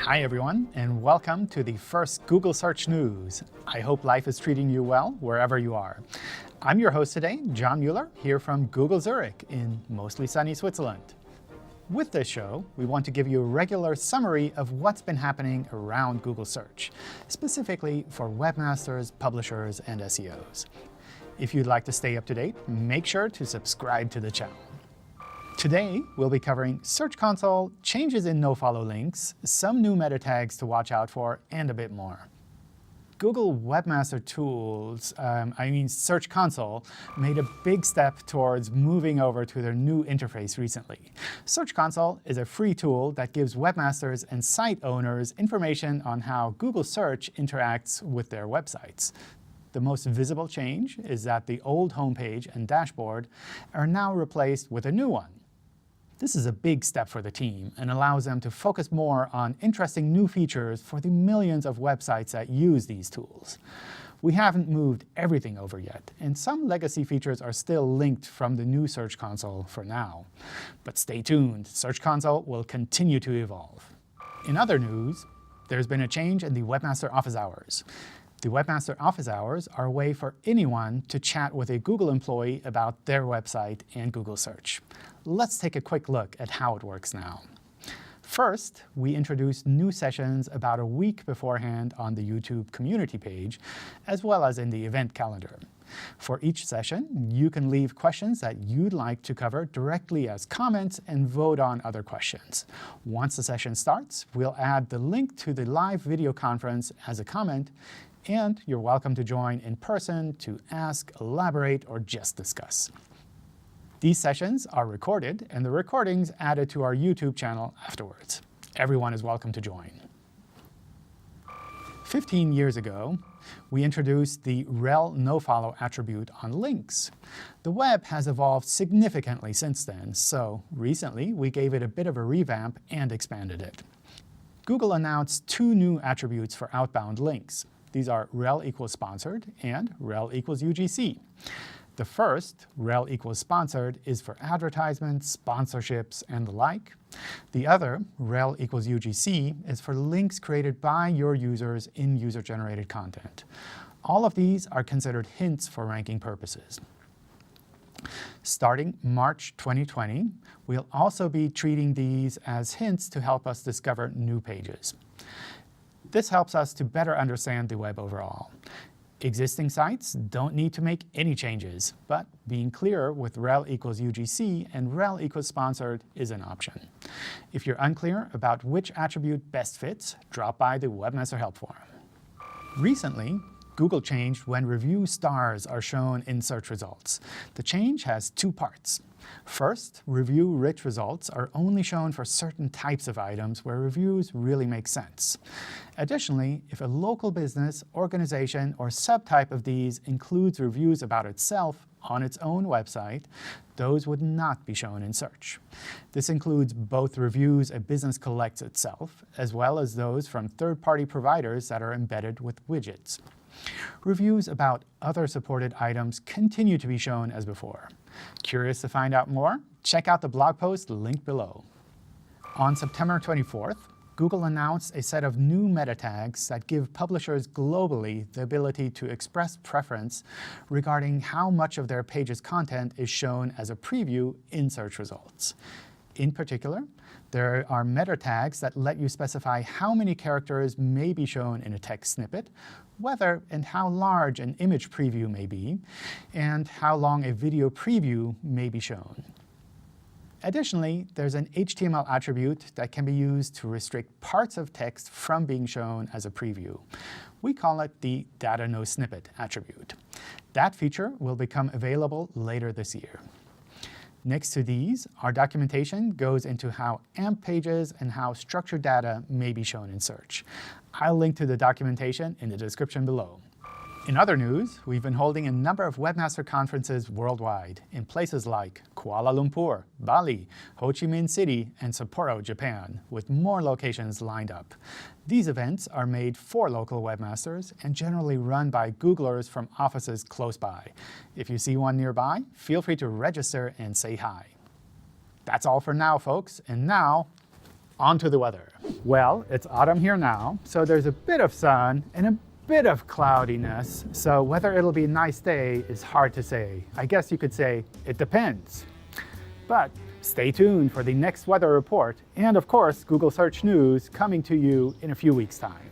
Hi everyone, and welcome to the first Google Search News. I hope life is treating you well wherever you are. I'm your host today, John Mueller, here from Google Zurich in mostly sunny Switzerland. With this show, we want to give you a regular summary of what's been happening around Google Search, specifically for webmasters, publishers, and SEOs. If you'd like to stay up to date, make sure to subscribe to the channel. Today, we'll be covering Search Console, changes in nofollow links, some new meta tags to watch out for, and a bit more. Google Webmaster Tools, Search Console, made a big step towards moving over to their new interface recently. Search Console is a free tool that gives webmasters and site owners information on how Google Search interacts with their websites. The most visible change is that the old homepage and dashboard are now replaced with a new one. This is a big step for the team and allows them to focus more on interesting new features for the millions of websites that use these tools. We haven't moved everything over yet, and some legacy features are still linked from the new Search Console for now. But stay tuned, Search Console will continue to evolve. In other news, there's been a change in the Webmaster Office Hours. The Webmaster Office Hours are a way for anyone to chat with a Google employee about their website and Google Search. Let's take a quick look at how it works now. First, we introduced new sessions about a week beforehand on the YouTube community page, as well as in the event calendar. For each session, you can leave questions that you'd like to cover directly as comments and vote on other questions. Once the session starts, we'll add the link to the live video conference as a comment, and you're welcome to join in person to ask, elaborate, or just discuss. These sessions are recorded, and the recordings added to our YouTube channel afterwards. Everyone is welcome to join. 15 years ago, we introduced the rel nofollow attribute on links. The web has evolved significantly since then, so recently we gave it a bit of a revamp and expanded it. Google announced two new attributes for outbound links. These are rel equals sponsored and rel equals UGC. The first, rel equals sponsored, is for advertisements, sponsorships, and the like. The other, rel equals UGC, is for links created by your users in user-generated content. All of these are considered hints for ranking purposes. Starting March 2020, we'll also be treating these as hints to help us discover new pages. This helps us to better understand the web overall. Existing sites don't need to make any changes, but being clearer with rel equals UGC and rel equals sponsored is an option. If you're unclear about which attribute best fits, drop by the Webmaster Help Forum. Recently, Google changed when review stars are shown in search results. The change has two parts. First, review-rich results are only shown for certain types of items where reviews really make sense. Additionally, if a local business, organization, or subtype of these includes reviews about itself on its own website, those would not be shown in search. This includes both reviews a business collects itself, as well as those from third-party providers that are embedded with widgets. Reviews about other supported items continue to be shown as before. Curious to find out more? Check out the blog post linked below. On September 24th, Google announced a set of new meta tags that give publishers globally the ability to express preference regarding how much of their page's content is shown as a preview in search results. In particular, there are meta tags that let you specify how many characters may be shown in a text snippet, whether and how large an image preview may be, and how long a video preview may be shown. Additionally, there's an HTML attribute that can be used to restrict parts of text from being shown as a preview. We call it the Data No Snippet attribute. That feature will become available later this year. Next to these, our documentation goes into how AMP pages and how structured data may be shown in search. I'll link to the documentation in the description below. In other news, we've been holding a number of webmaster conferences worldwide in places like Kuala Lumpur, Bali, Ho Chi Minh City, and Sapporo, Japan, with more locations lined up. These events are made for local webmasters and generally run by Googlers from offices close by. If you see one nearby, feel free to register and say hi. That's all for now, folks. And now, On to the weather. Well, it's autumn here now, so there's a bit of sun and a bit of cloudiness, so whether it'll be a nice day is hard to say. I guess you could say it depends. But stay tuned for the next weather report and, of course, Google Search News coming to you in a few weeks' time.